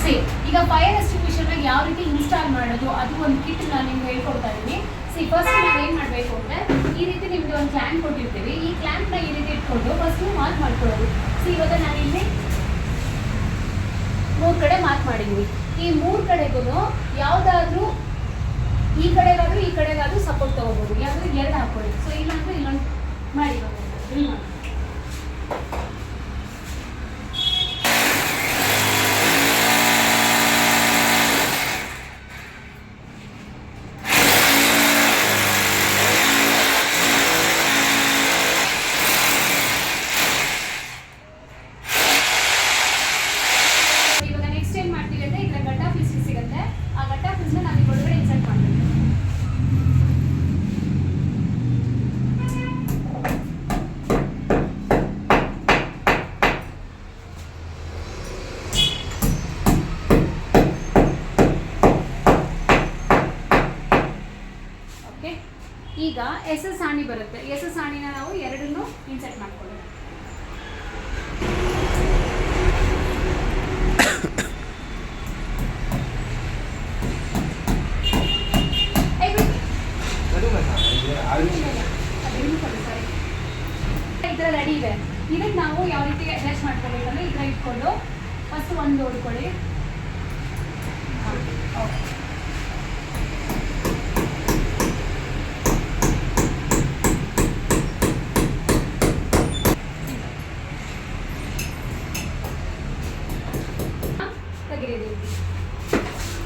C ಈಗ fire ಎಸ್ಟಿಂಗ್ವಿಷರ್ನ ಯಾವ ರೀತಿ ಇನ್ಸ್ಟಾಲ್ ಮಾಡೋದು ಅದು ಒಂದು ಕಿಟ್ ನಾನು ನಿಮ್ಗೆ ಹೇಳ್ಕೊಡ್ತಾ ಇದ್ದೀನಿ. ಸಿ ಫಸ್ಟ್ ನಾವು ಏನು ಮಾಡಬೇಕು ಅಂದರೆ ಈ ರೀತಿ ನಿಮ್ದು ಒಂದು ಕ್ಲ್ಯಾಂಪ್ ಕೊಟ್ಟಿರ್ತೀವಿ. ಈ ಕ್ಲ್ಯಾಂಪ್ನ ಈ ರೀತಿ ಇಟ್ಕೊಂಡು ಫಸ್ಟ್ ಮಾರ್ಕ್ ಮಾಡ್ಕೊಳ್ಳೋದು. ಸಿ ಇವಾಗ ನಾನಿಲ್ಲಿ 3 ಕಡೆ ಮಾರ್ಕ್ ಮಾಡಿದ್ವಿ. ಈ 3 ಕಡೆಗೂ ಯಾವುದಾದ್ರೂ ಈ ಕಡೆಗಾದ್ರೂ ಸಪೋರ್ಟ್ ತೊಗೋಬೋದು. ಯಾವುದು 2 ಹಾಕೊಳ್ಳಿ. ಸೊ ಇಲ್ಲಾಂದ್ರೆ ಇಲ್ಲೊಂದು ಮಾಡಿ ಡ್ರಿಲ್ ಮಾಡಿ. ಈಗ ಎಸ್ ಎಸ್ ಆಣಿ ಬರುತ್ತೆ. ಎಸ್ ಎಸ್ ಆಣಿನ ನಾವು ಎರಡನ್ನೂ ಇನ್ಸರ್ಟ್ ಮಾಡ್ಕೊಳ್ಳೋಣ. ಈ ಥರ ರೆಡಿ ಇದೆ. ಇದಕ್ಕೆ ನಾವು ಯಾವ ರೀತಿ ಅಡ್ಜಸ್ಟ್ ಮಾಡ್ಕೋಬೇಕಂದ್ರೆ ಈ ಥರ ಇಟ್ಕೊಂಡು ಫಸ್ಟ್ ಒಂದು ಹೊಡ್ಕೊಳ್ಳಿ. ಓಕೆ,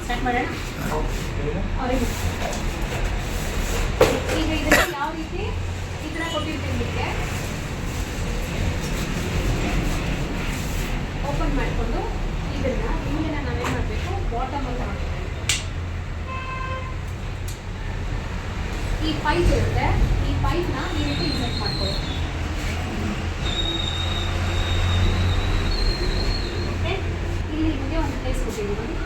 ಸ್ಟಾರ್ಟ್ ಮಾಡೋಣ. ಈಗ ಇದನ್ನು ಯಾವ ರೀತಿ ಈ ಥರ ಕೊಟ್ಟಿರ್ತೀವಿ, ಓಪನ್ ಮಾಡಿಕೊಂಡು ಇದನ್ನ ನಾವೇನು ಮಾಡಬೇಕು, ಬಾಟಮಲ್ಲಿ ಮಾಡಬೇಕು. ಈ ಪೈಪ್ ಇರುತ್ತೆ, ಈ ಪೈಪ್ನ ಈ ರೀತಿ ಇನ್ಸರ್ಟ್ ಮಾಡ್ಕೊಳ್ಳಿ. ಇಲ್ಲಿ ನಿಮಗೆ ಒಂದು ಪ್ಲೇಸ್ ಕೊಟ್ಟಿದ್ದೀವಿ.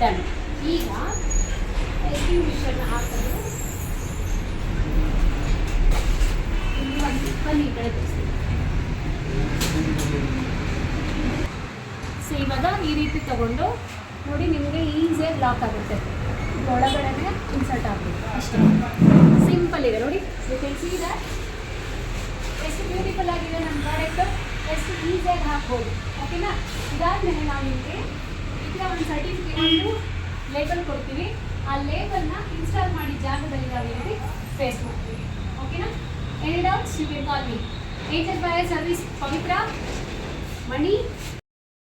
ಡನ್. ಈಗ ಎಸ್ಟಿಂಗ್ವಿಷರ್ನ ಹಾಕೋದು ಇಲ್ಲಿ ಒಂದು ಬನ್ನಿ ಈ ಕಡೆ ತೋರಿಸ್ತೀವಿ. ಸೊ ಇವಾಗ ಈ ರೀತಿ ತಗೊಂಡು ನೋಡಿ, ನಿಮಗೆ ಈಸಿಯಾಗಿ ಲಾಕ್ ಆಗುತ್ತೆ. ಒಳಗಡೆನೆ ಇನ್ಸರ್ಟ್ ಆಗಬೇಕು ಅಷ್ಟೇ. ಸಿಂಪಲ್ ಇದೆ ನೋಡಿ. ಯು ಕ್ಯಾನ್ ಸಿ ದಟ್ ಎಷ್ಟು ಬ್ಯೂಟಿಫುಲ್ ಆಗಿದೆ ನಮ್ಮ ಪ್ರಾಡಕ್ಟ್, ಎಷ್ಟು ಈಸಿಯಾಗಿ ಹಾಕ್ಬೋದು. ಓಕೆನಾ? ಇದಾದಮೇಲೆ ನಾವು ನಿಮಗೆ ಇದರ ಒಂದು ಸರ್ಟಿಫಿಕೇಟ್ ಒಂದು ಲೇಬಲ್ ಕೊಡ್ತೀವಿ. ಆ ಲೇಬಲ್ನ ಇನ್ಸ್ಟಾಲ್ ಮಾಡಿ ಜಾಗದಲ್ಲಿ ನಾವು ಇಲ್ಲಿ ಪೇಸ್ಟ್ ಮಾಡ್ತೀವಿ. ಓಕೆನಾ? Any doubts you can call me. Agent by service Pavitra Mani